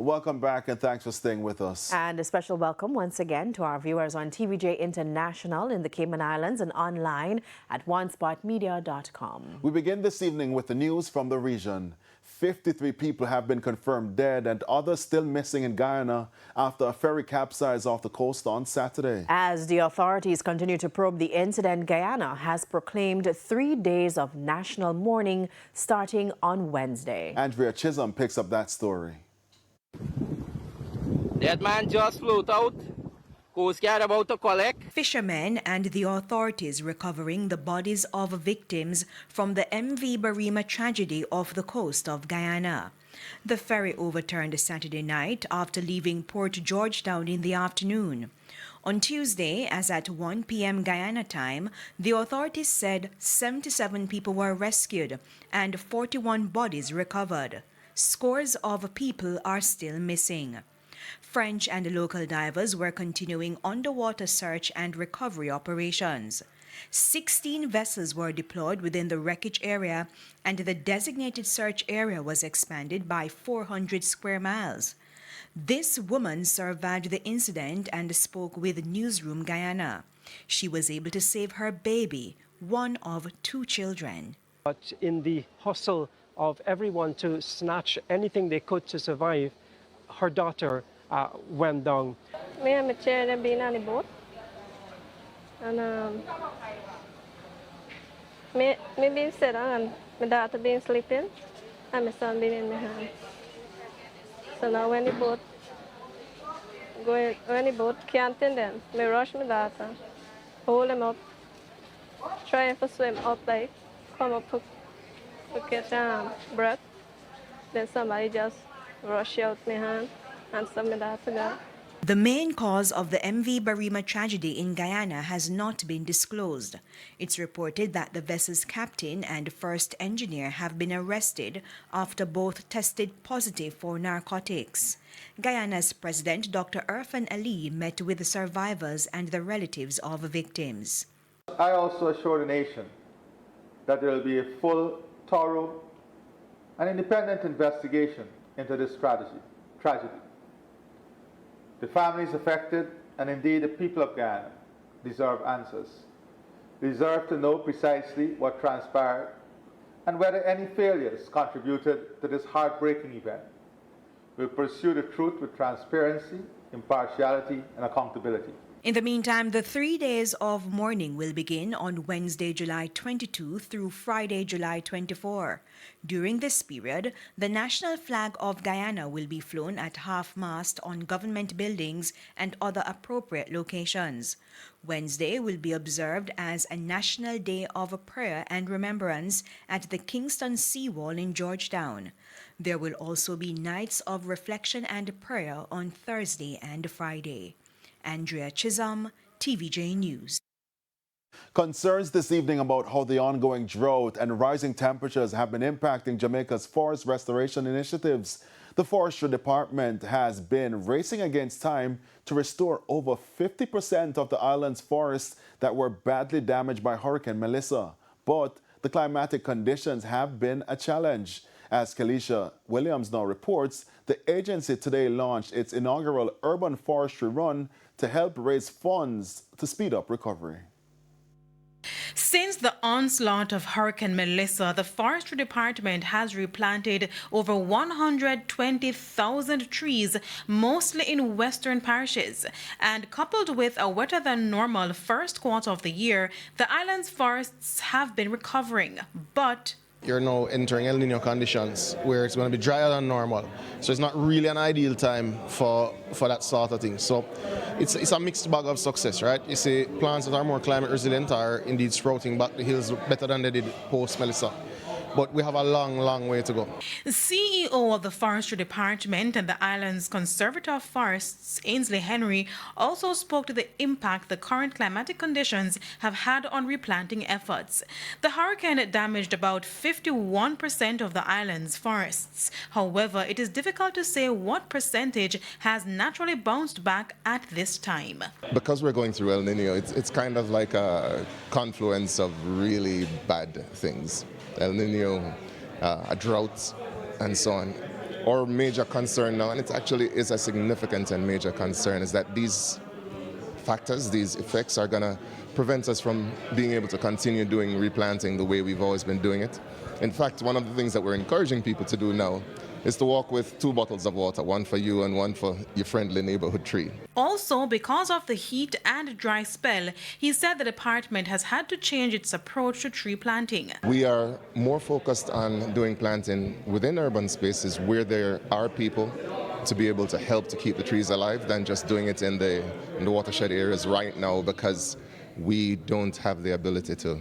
Welcome back and thanks for staying with us. And a special welcome once again to our viewers on TVJ International in the Cayman Islands and online at onespotmedia.com. We begin this evening with the news from the region. 53 people have been confirmed dead and others still missing in Guyana after a ferry capsized off the coast on Saturday. As the authorities continue to probe the incident, Guyana has proclaimed 3 days of national mourning starting on Wednesday. Andrea Chisholm picks up that story. That man just float out. Coast Guard about to collect. Fishermen and the authorities recovering the bodies of victims from the MV Barima tragedy off the coast of Guyana. The ferry overturned Saturday night after leaving Port Georgetown in the afternoon. On Tuesday, as at 1 p.m. Guyana time, the authorities said 77 people were rescued and 41 bodies recovered. Scores of people are still missing. French and local divers were continuing underwater search and recovery operations. 16 vessels were deployed within the wreckage area, and the designated search area was expanded by 400 square miles. This woman survived the incident and spoke with Newsroom Guyana. She was able to save her baby, one of 2 children. But in the hustle of everyone to snatch anything they could to survive, her daughter went down. Me and my children been on the boat, and me been sitting and my daughter been sleeping, and my son been in my hand. So now when the boat can't in them, me rush my daughter, hold him up, trying to swim up like, come up to catch breath. Then somebody just rush out my hand. The main cause of the MV Barima tragedy in Guyana has not been disclosed. It's reported that the vessel's captain and first engineer have been arrested after both tested positive for narcotics. Guyana's President Dr. Irfan Ali met with the survivors and the relatives of victims. I also assure the nation that there will be a full, thorough, and independent investigation into this tragedy. The families affected, and indeed the people of Guyana, deserve answers. They deserve to know precisely what transpired and whether any failures contributed to this heartbreaking event. We'll pursue the truth with transparency, impartiality, and accountability. In the meantime, the 3 days of mourning will begin on Wednesday, July 22 through Friday, July 24. During this period, the national flag of Guyana will be flown at half-mast on government buildings and other appropriate locations. Wednesday will be observed as a National Day of Prayer and Remembrance at the Kingston Seawall in Georgetown. There will also be nights of reflection and prayer on Thursday and Friday. Andrea Chisholm, TVJ News. Concerns this evening about how the ongoing drought and rising temperatures have been impacting Jamaica's forest restoration initiatives. The Forestry Department has been racing against time to restore over 50% of the island's forests that were badly damaged by Hurricane Melissa. But the climatic conditions have been a challenge. As Kalisha Williams now reports, the agency today launched its inaugural urban forestry run to help raise funds to speed up recovery. Since the onslaught of Hurricane Melissa, the Forestry Department has replanted over 120,000 trees, mostly in western parishes. And coupled with a wetter than normal first quarter of the year, the island's forests have been recovering. But you're now entering El Nino conditions where it's going to be drier than normal. So it's not really an ideal time for that sort of thing. So it's a mixed bag of success, right? You see, plants that are more climate resilient are indeed sprouting back the hills better than they did post-Melissa. But we have a long, long way to go. The CEO of the Forestry Department and the island's conservator of forests, Ainsley Henry, also spoke to the impact the current climatic conditions have had on replanting efforts. The hurricane damaged about 51% of the island's forests. However, it is difficult to say what percentage has naturally bounced back at this time. Because we're going through El Nino, it's kind of like a confluence of really bad things. El Nino, a drought, and so on. our major concern now, and it actually is a significant and major concern, is that these factors, these effects are going to prevent us from being able to continue doing replanting the way we've always been doing it. In fact, one of the things that we're encouraging people to do now is to walk with 2 bottles of water, one for you and one for your friendly neighborhood tree. Also, because of the heat and dry spell, he said the department has had to change its approach to tree planting. We are more focused on doing planting within urban spaces where there are people to be able to help to keep the trees alive than just doing it in the watershed areas right now, because we don't have the ability to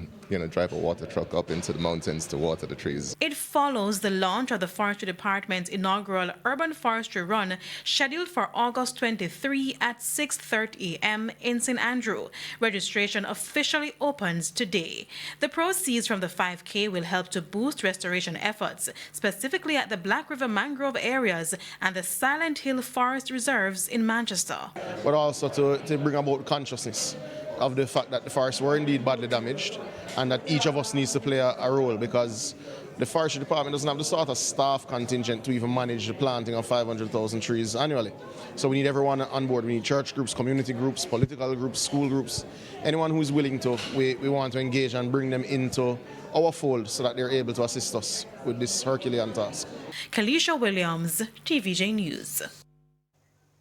drive a water truck up into the mountains to water the trees. It follows the launch of the Forestry Department's inaugural Urban Forestry Run, scheduled for August 23 at 6:30 a.m. in St. Andrew. Registration officially opens today. The proceeds from the 5K will help to boost restoration efforts, specifically at the Black River mangrove areas and the Silent Hill Forest Reserves in Manchester. But also to bring about consciousness of the fact that the forests were indeed badly damaged, and that each of us needs to play a role, because the forestry department doesn't have the sort of staff contingent to even manage the planting of 500,000 trees annually. So we need everyone on board. We need church groups, community groups, political groups, school groups, anyone who's willing to, we want to engage and bring them into our fold so that they're able to assist us with this Herculean task. Kalisha Williams, TVJ News.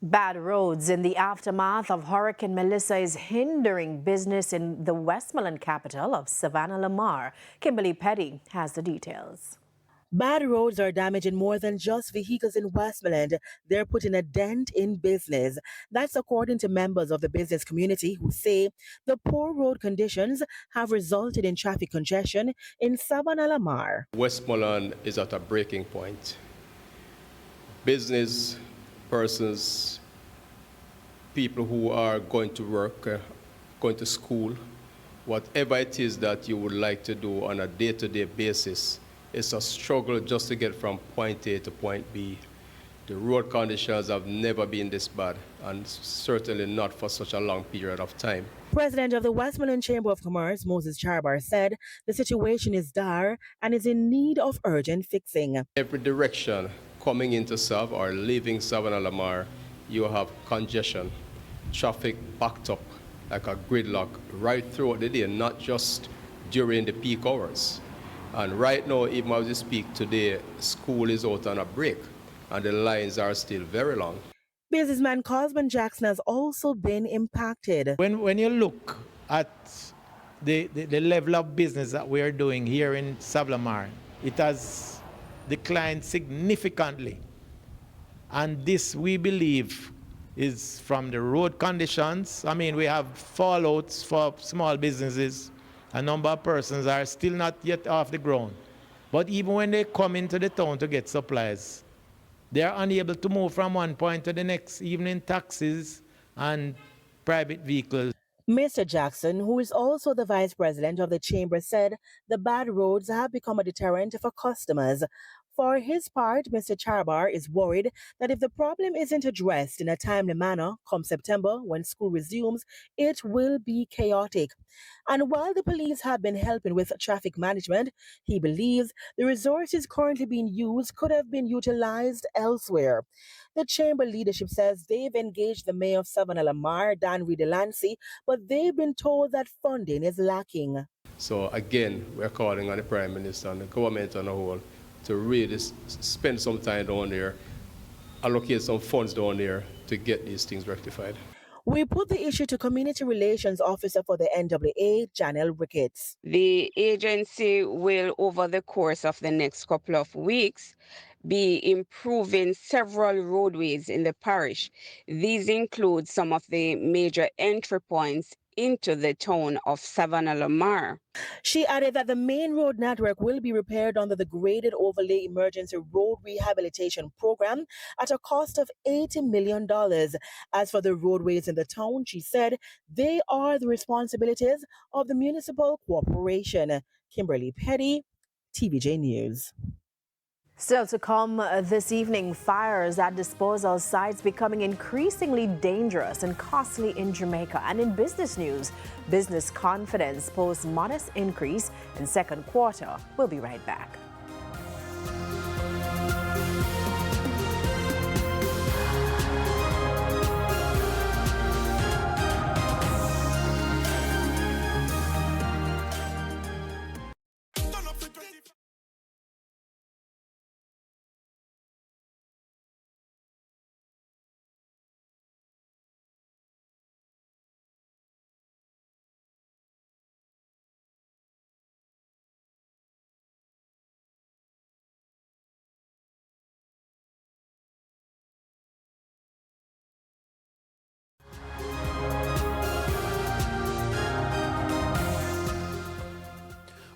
Bad roads in the aftermath of Hurricane Melissa is hindering business in the Westmoreland capital of Savannah Lamar. Kimberly Petty has the details. Bad roads are damaging more than just vehicles in Westmoreland. They're putting a dent in business. That's according to members of the business community who say the poor road conditions have resulted in traffic congestion in Savannah Lamar. Westmoreland is at a breaking point. Business persons, people who are going to work, going to school, whatever it is that you would like to do on a day-to-day basis, it's a struggle just to get from point A to point B. The road conditions have never been this bad, and certainly not for such a long period of time. President of the Westmoreland Chamber of Commerce, Moses Charbar, said the situation is dire and is in need of urgent fixing. Every direction coming into Sav or leaving Savannah Lamar, you have congestion, traffic backed up like a gridlock right throughout the day, not just during the peak hours. And right now, even as we speak today, school is out on a break and the lines are still very long. Businessman Cosman Jackson has also been impacted. When you look at the level of business that we are doing here in Savannah Lamar, it has declined significantly. And this, we believe, is from the road conditions. I mean, we have fallouts for small businesses. A number of persons are still not yet off the ground. But even when they come into the town to get supplies, they are unable to move from one point to the next, even in taxis and private vehicles. Mr. Jackson, who is also the vice president of the chamber, said the bad roads have become a deterrent for customers. For his part, Mr. Charbar is worried that if the problem isn't addressed in a timely manner come September, when school resumes, it will be chaotic. And while the police have been helping with traffic management, he believes the resources currently being used could have been utilized elsewhere. The chamber leadership says they've engaged the mayor of Savannah Lamar, Dan Reed-Delancey, but they've been told that funding is lacking. So again, we're calling on the Prime Minister and the government on the whole to really spend some time down there, allocate some funds down there to get these things rectified. We put the issue to Community Relations Officer for the NWA, Janelle Ricketts. The agency will, over the course of the next couple of weeks, be improving several roadways in the parish. These include some of the major entry points into the town of Savannah Lamar. She added that the main road network will be repaired under the Graded Overlay Emergency Road Rehabilitation Program at a cost of $80 million. As for the roadways in the town, she said they are the responsibilities of the municipal corporation. Kimberly Petty, TVJ News. Still to come this evening, fires at disposal sites becoming increasingly dangerous and costly in Jamaica. And in business news, business confidence posts modest increase in second quarter. We'll be right back.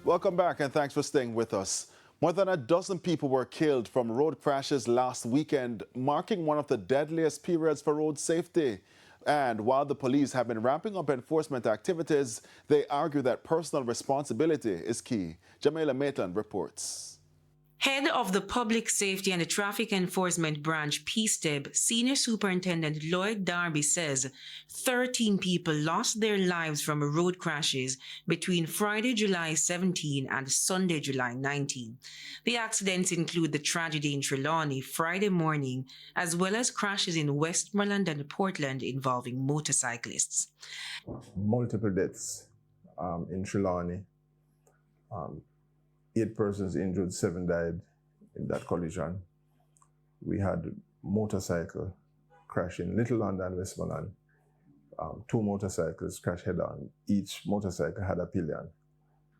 Welcome back and thanks for staying with us. More than a dozen people were killed from road crashes last weekend, marking one of the deadliest periods for road safety. And while the police have been ramping up enforcement activities, they argue that personal responsibility is key. Jamaica Maitland reports. Head of the Public Safety and the Traffic Enforcement Branch, PSTEB, Senior Superintendent Lloyd Darby says 13 people lost their lives from road crashes between Friday, July 17 and Sunday, July 19. The accidents include the tragedy in Trelawney Friday morning, as well as crashes in Westmoreland and Portland involving motorcyclists. Multiple deaths in Trelawney. 8 persons injured, 7 died in that collision. We had motorcycle crash in Little London, Westmoreland. 2 motorcycles crashed head-on. Each motorcycle had a pillion.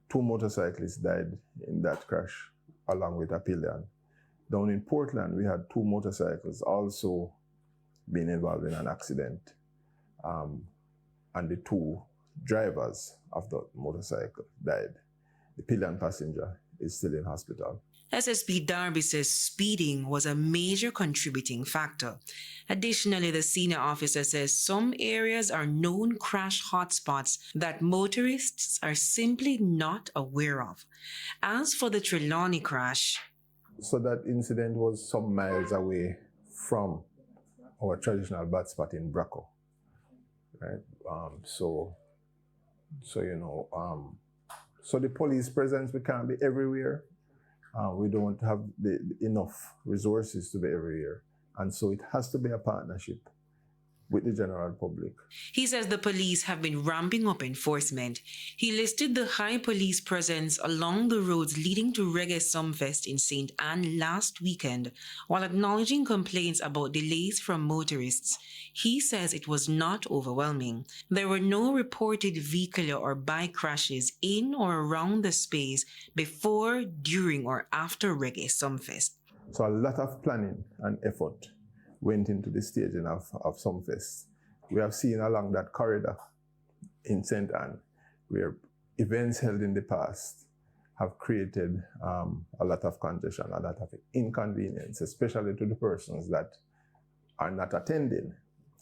2 motorcyclists died in that crash, along with a pillion. Down in Portland, we had 2 motorcycles also being involved in an accident. And the 2 drivers of the motorcycle died. The pillion passenger is still in hospital. SSP Darby says speeding was a major contributing factor. Additionally, the senior officer says some areas are known crash hotspots that motorists are simply not aware of. As for the Trelawney crash, so that incident was some miles away from our traditional bat spot in Braco, right? So the police presence, we can't be everywhere. We don't have enough resources to be everywhere. And so it has to be a partnership with the general public. He says the police have been ramping up enforcement. He listed the high police presence along the roads leading to Reggae Sumfest in St. Anne last weekend, while acknowledging complaints about delays from motorists. He says it was not overwhelming. There were no reported vehicular or bike crashes in or around the space before, during, or after Reggae Sumfest. So a lot of planning and effort went into the staging of Sumfest. We have seen along that corridor in St. Anne, where events held in the past have created a lot of congestion, a lot of inconvenience, especially to the persons that are not attending.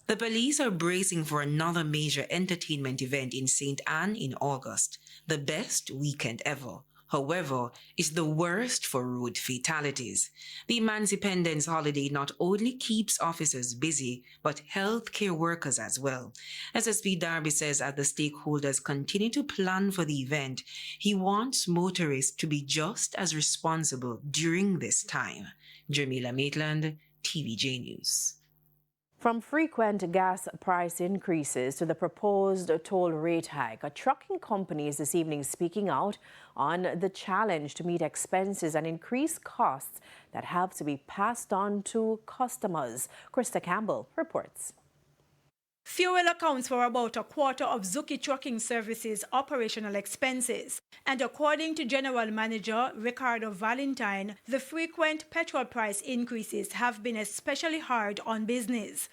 The police are bracing for another major entertainment event in St. Anne in August, the best weekend ever. However, it's the worst for road fatalities. The Emancipendence holiday not only keeps officers busy, but healthcare workers as well. SSP Darby says as the stakeholders continue to plan for the event, he wants motorists to be just as responsible during this time. Jamaica Maitland, TVJ News. From frequent gas price increases to the proposed toll rate hike, trucking companies this evening speaking out on the challenge to meet expenses and increase costs that have to be passed on to customers. Krista Campbell reports. Fuel accounts for about a quarter of Zuki Trucking Services' operational expenses. And according to General Manager Ricardo Valentine, the frequent petrol price increases have been especially hard on business.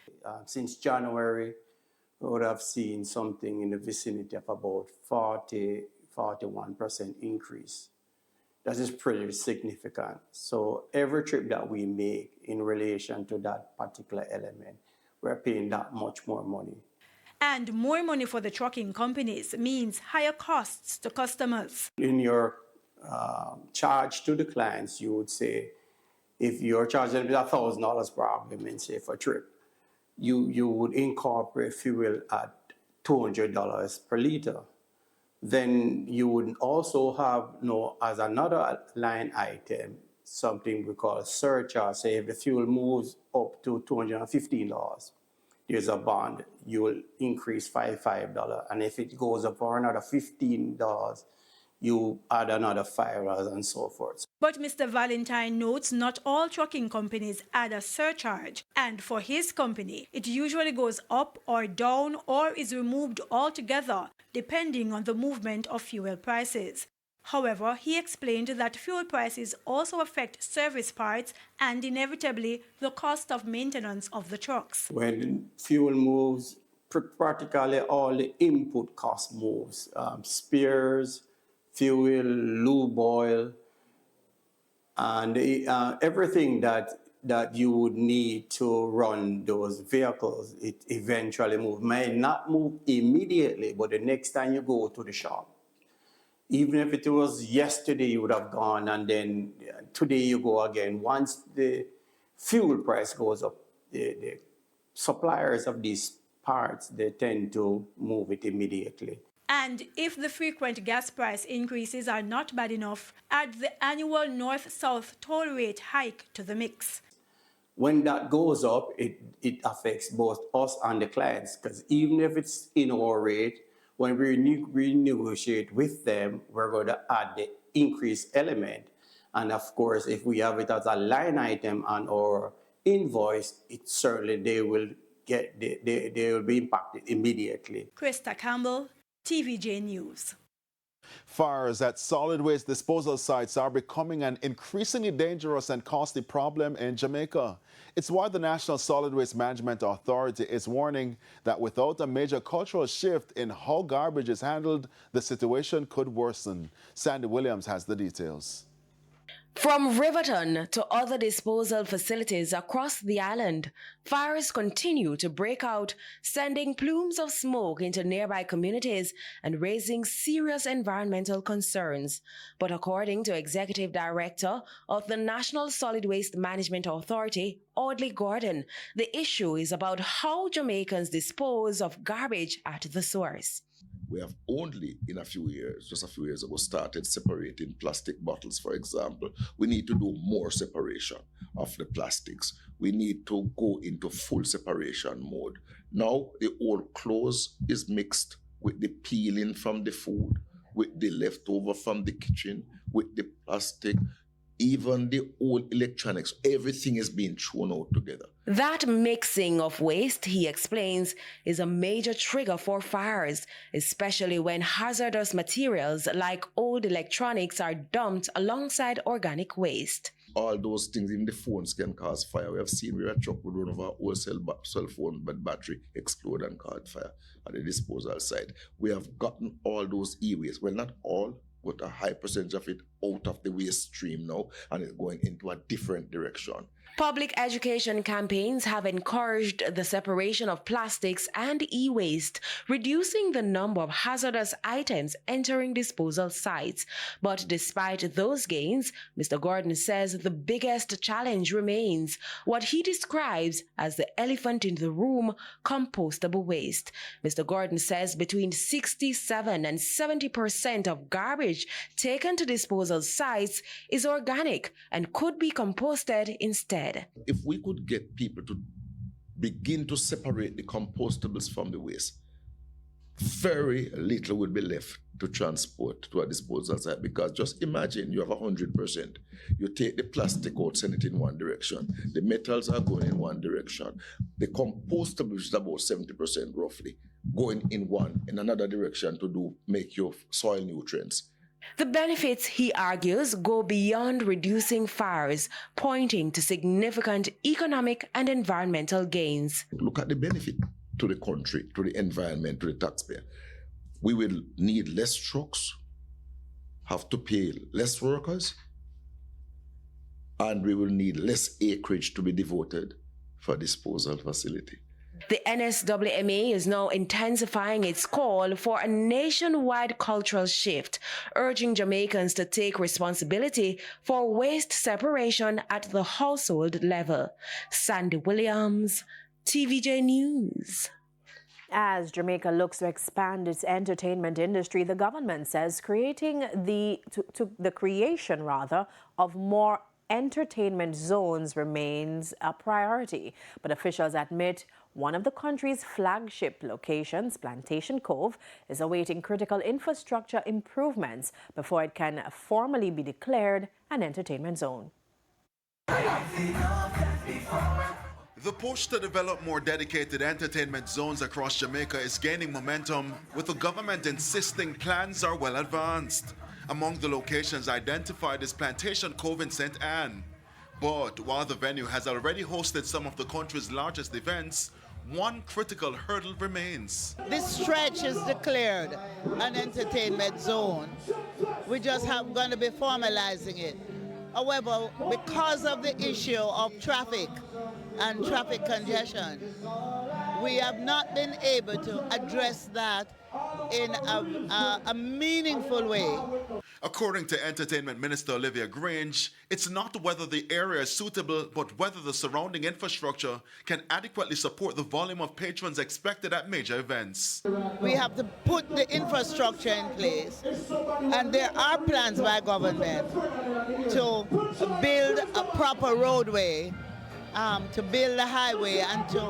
Since January, we would have seen something in the vicinity of about 41% increase. That is pretty significant. So every trip that we make in relation to that particular element, we're paying that much more money. And more money for the trucking companies means higher costs to customers. In your charge to the clients, you would say, if you're charging $1,000 per argument, say for a trip, you would incorporate fuel at $200 per liter. Then you would also have, as another line item, something we call a surcharge. Say if the fuel moves up to $215, there's a bond, you will increase $5. And if it goes up for another $15, you add another $5 and so forth. But Mr. Valentine notes not all trucking companies add a surcharge. And for his company, it usually goes up or down or is removed altogether, depending on the movement of fuel prices. However, he explained that fuel prices also affect service parts and inevitably the cost of maintenance of the trucks. When fuel moves, practically all the input cost moves. Spares, fuel, lube oil, and everything that you would need to run those vehicles. It eventually may not move immediately, but the next time you go to the shop, even if it was yesterday you would have gone, and then today you go again. Once the fuel price goes up, the suppliers of these parts, they tend to move it immediately. And if the frequent gas price increases are not bad enough, add the annual north-south toll rate hike to the mix. When that goes up, it affects both us and the clients, because even if it's in our rate, when we renegotiate with them, we're going to add the increased element. And of course, if we have it as a line item on our invoice, it certainly they will be impacted immediately. Krista Campbell, TVJ News. Fires at solid waste disposal sites are becoming an increasingly dangerous and costly problem in Jamaica. It's why the National Solid Waste Management Authority is warning that without a major cultural shift in how garbage is handled, the situation could worsen. Sandy Williams has the details. From Riverton to other disposal facilities across the island, fires continue to break out, sending plumes of smoke into nearby communities and raising serious environmental concerns. But according to Executive Director of the National Solid Waste Management Authority, Audley Gordon, the issue is about how Jamaicans dispose of garbage at the source. We have only in just a few years ago, started separating plastic bottles, for example. We need to do more separation of the plastics. We need to go into full separation mode. Now, the old clothes is mixed with the peeling from the food, with the leftover from the kitchen, with the plastic, even the old electronics. Everything is being thrown out together. That mixing of waste, he explains, is a major trigger for fires, especially when hazardous materials like old electronics are dumped alongside organic waste. All those things, even the phones, can cause fire. We have seen where a truck would run over a whole cell phone battery explode and cause fire at the disposal site. We have gotten all those e-waste. Well, not all, but a high percentage of it out of the waste stream now, and it's going into a different direction. Public education campaigns have encouraged the separation of plastics and e-waste, reducing the number of hazardous items entering disposal sites. But despite those gains, Mr. Gordon says the biggest challenge remains what he describes as the elephant in the room, compostable waste. Mr. Gordon says between 67 and 70% of garbage taken to disposal sites is organic and could be composted instead. If we could get people to begin to separate the compostables from the waste, very little would be left to transport to a disposal site, because just imagine you have 100%. You take the plastic out, send it in one direction. The metals are going in one direction. The compostable is about 70% roughly, going in another direction to make your soil nutrients. The benefits, he argues, go beyond reducing fires, pointing to significant economic and environmental gains. Look at the benefit to the country, to the environment, to the taxpayer. We will need less trucks, have to pay less workers, and we will need less acreage to be devoted for disposal facility. The NSWMA is now intensifying its call for a nationwide cultural shift, urging Jamaicans to take responsibility for waste separation at the household level. Sandy Williams, TVJ News. As Jamaica looks to expand its entertainment industry, the government says the creation of more entertainment zones remains a priority. But officials admit one of the country's flagship locations, Plantation Cove, is awaiting critical infrastructure improvements before it can formally be declared an entertainment zone. The push to develop more dedicated entertainment zones across Jamaica is gaining momentum, with the government insisting plans are well advanced. Among the locations identified is Plantation Cove in St. Anne. But while the venue has already hosted some of the country's largest events, one critical hurdle remains. This stretch is declared an entertainment zone. We just have going to be formalizing it. However, because of the issue of traffic and traffic congestion, we have not been able to address that in a meaningful way. According to Entertainment Minister Olivia Grange, it's not whether the area is suitable, but whether the surrounding infrastructure can adequately support the volume of patrons expected at major events. We have to put the infrastructure in place, and there are plans by government to build a proper roadway, to build a highway, and to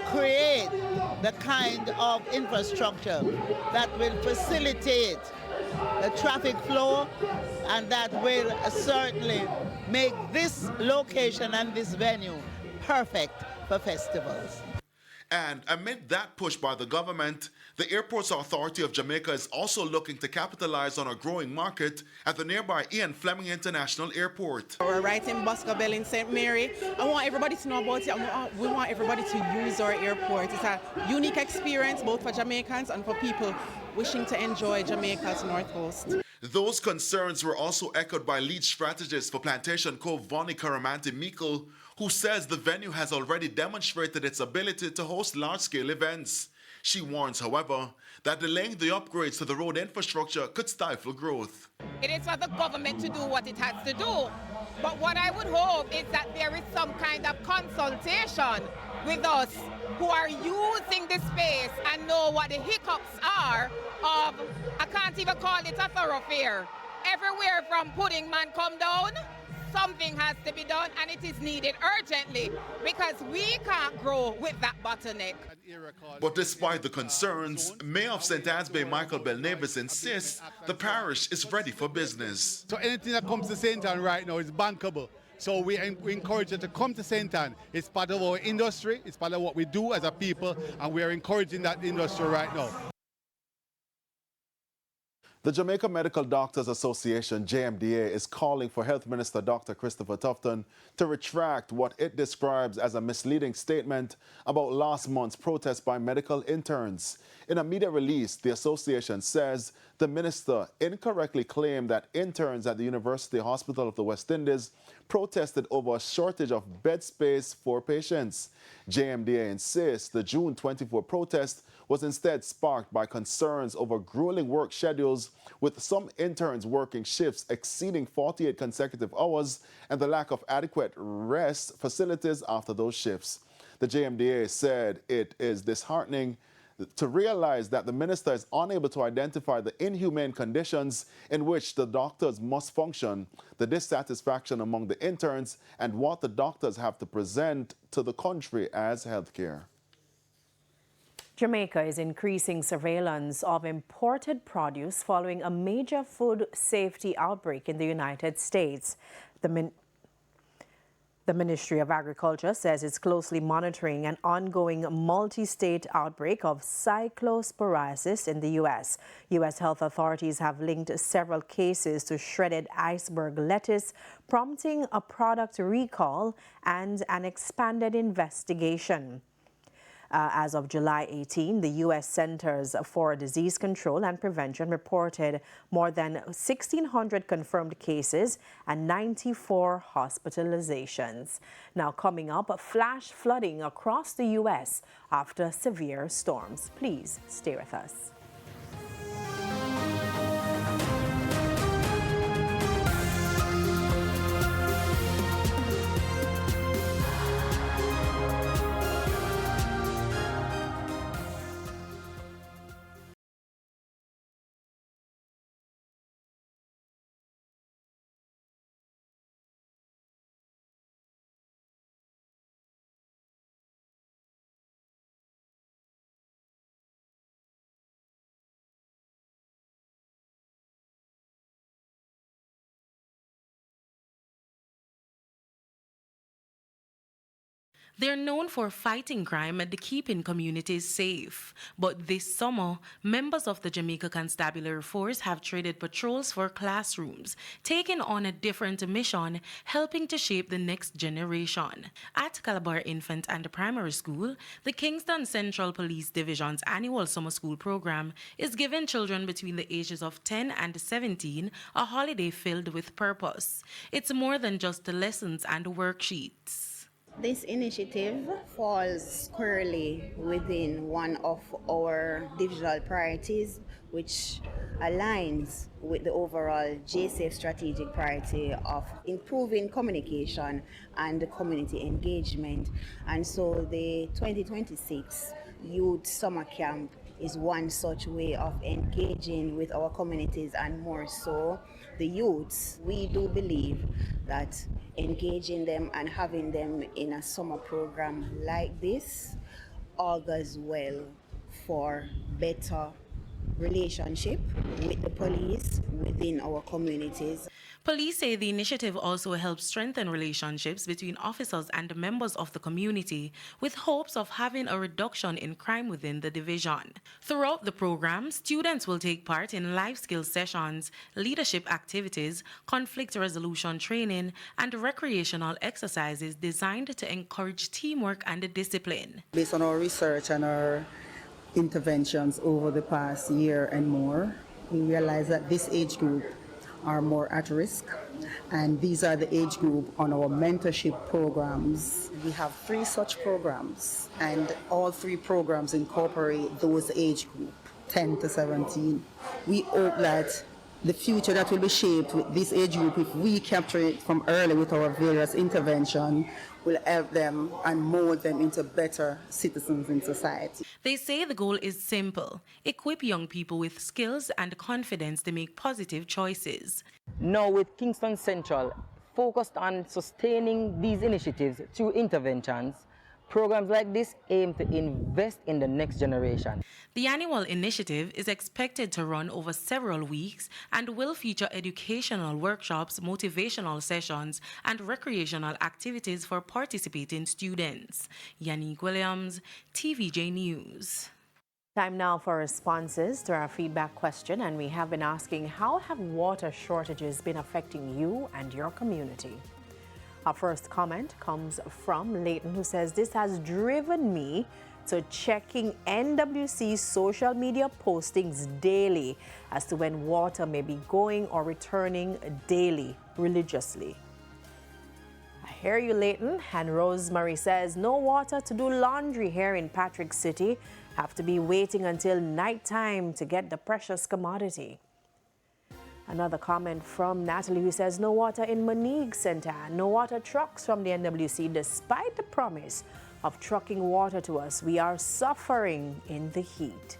create the kind of infrastructure that will facilitate the traffic flow, and that will certainly make this location and this venue perfect for festivals. And amid that push by the government, the Airports Authority of Jamaica is also looking to capitalize on a growing market at the nearby Ian Fleming International Airport. We're right in Boscobel in St. Mary. I want everybody to know about it. We want everybody to use our airport. It's a unique experience both for Jamaicans and for people wishing to enjoy Jamaica's North Coast. Those concerns were also echoed by lead strategist for Plantation Cove, Vonnie Karamanti Meikle, who says the venue has already demonstrated its ability to host large-scale events. She warns, however, that delaying the upgrades to the road infrastructure could stifle growth. It is for the government to do what it has to do. But what I would hope is that there is some kind of consultation with us who are using the space and know what the hiccups are of, I can't even call it a thoroughfare. Everywhere from Pudding Man come down, something has to be done, and it is needed urgently because we can't grow with that bottleneck. But despite the concerns, Mayor of St. Anne's Bay Michael Belnavis insists the parish is ready for business. So anything that comes to St. Anne right now is bankable. So we encourage you to come to St. Anne. It's part of our industry, it's part of what we do as a people, and we are encouraging that industry right now. The Jamaica Medical Doctors Association, JMDA, is calling for Health Minister Dr. Christopher Tufton to retract what it describes as a misleading statement about last month's protest by medical interns. In a media release, the association says the minister incorrectly claimed that interns at the University Hospital of the West Indies protested over a shortage of bed space for patients. JMDA insists the June 24 protest was instead sparked by concerns over grueling work schedules, with some interns working shifts exceeding 48 consecutive hours and the lack of adequate rest facilities after those shifts. The JMDA said it is disheartening to realize that the minister is unable to identify the inhumane conditions in which the doctors must function, the dissatisfaction among the interns, and what the doctors have to present to the country as healthcare. Jamaica is increasing surveillance of imported produce following a major food safety outbreak in the United States. The Ministry of Agriculture says it's closely monitoring an ongoing multi-state outbreak of cyclosporiasis in the U.S. U.S. health authorities have linked several cases to shredded iceberg lettuce, prompting a product recall and an expanded investigation. As of July 18, the U.S. Centers for Disease Control and Prevention reported more than 1,600 confirmed cases and 94 hospitalizations. Now coming up, flash flooding across the U.S. after severe storms. Please stay with us. They're known for fighting crime and keeping communities safe. But this summer, members of the Jamaica Constabulary Force have traded patrols for classrooms, taking on a different mission, helping to shape the next generation. At Calabar Infant and Primary School, the Kingston Central Police Division's annual summer school program is giving children between the ages of 10 and 17 a holiday filled with purpose. It's more than just the lessons and worksheets. This initiative falls squarely within one of our divisional priorities, which aligns with the overall JSAFE strategic priority of improving communication and community engagement. And so the 2026 Youth Summer Camp is one such way of engaging with our communities, and more so the youths. We do believe that engaging them and having them in a summer program like this augurs well for better relationship with the police within our communities. Police say the initiative also helps strengthen relationships between officers and members of the community, with hopes of having a reduction in crime within the division. Throughout the program, students will take part in life skills sessions, leadership activities, conflict resolution training, and recreational exercises designed to encourage teamwork and discipline. Based on our research and our interventions over the past year and more, we realize that this age group are more at risk, and these are the age group on our mentorship programs. We have 3 such programs, and all 3 programs incorporate those age group, 10 to 17. We hope that the future that will be shaped with this age group, if we capture it from early with our various interventions, will help them and mold them into better citizens in society. They say the goal is simple: equip young people with skills and confidence to make positive choices. Now with Kingston Central focused on sustaining these initiatives through interventions, programs like this aim to invest in the next generation. The annual initiative is expected to run over several weeks and will feature educational workshops, motivational sessions, and recreational activities for participating students. Yannick Williams, TVJ News. Time now for responses to our feedback question, and we have been asking, how have water shortages been affecting you and your community? Our first comment comes from Leighton, who says, this has driven me to checking NWC's social media postings daily as to when water may be going or returning daily, religiously. I hear you, Leighton. And Rosemary says, no water to do laundry here in Patrick City. Have to be waiting until nighttime to get the precious commodity. Another comment from Natalie, who says, no water in Monique Center, no water trucks from the NWC despite the promise of trucking water to us. We are suffering in the heat.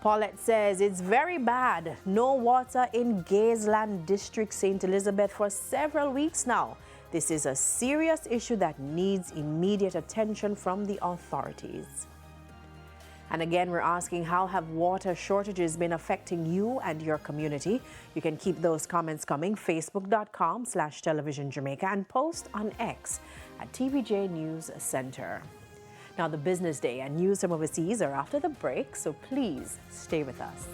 Paulette says, it's very bad. No water in Gazeland District, St. Elizabeth for several weeks now. This is a serious issue that needs immediate attention from the authorities. And again, we're asking, how have water shortages been affecting you and your community? You can keep those comments coming, facebook.com/television Jamaica, and post on X at TVJ News Center. Now, the business day and news from overseas are after the break, so please stay with us.